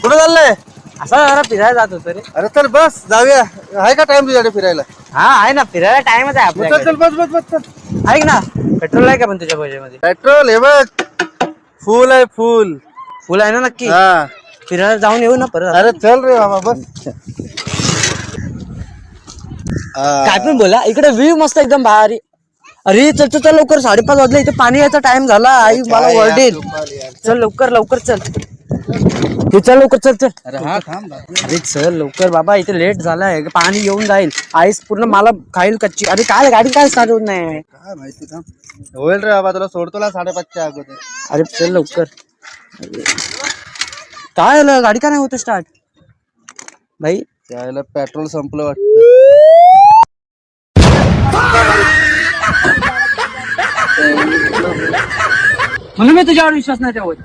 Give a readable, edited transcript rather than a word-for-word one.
कुठं चाललंय? असं जरा फिरायला जात होतो रे. अरे चल बस जाऊया. आहे का टाइम तुझ्याकडे फिरायला? हा आहे ना, फिरायला टाइमच आहे चल आपल्याकडे. चल बस बस बस चल. ऐक ना, पेट्रोल आहे का पण तुझ्या बजेटमध्ये? पेट्रोल हे बघ, फुल आहे फुल. फुल आहे ना नक्की? हा फिरायला जाऊन येऊ ना परत. अरे चल रे बाबा बस. काय पण बोला, इकडे व्ह्यू मस्त एकदम भारी. अरे चल चल चल लवकर, 5:30 वाजले, इथे पाणी यायचा टाइम झाला. आई मला ओरडेल. चल लवकर लवकर चल. हे चल लवकर चल चल. अरे हा थांब. अरे चल लवकर बाबा, इथे लेट झालाय, पाणी येऊन जाईल, आईस पूर्ण मला खाईल कच्ची. अरे काय गाडी काय स्टार्ट होत नाही? काय माहिती थांब. होईल रे बाबा, तुला सोडतो ना 5:30च्या अगोदर. अरे चल लवकर. काय झालं, गाडी का नाही होत स्टार्ट भाई? त्याला पेट्रोल संपलं वाटतं. म्हणून मी तुझ्यावर विश्वास नाही ठेवत.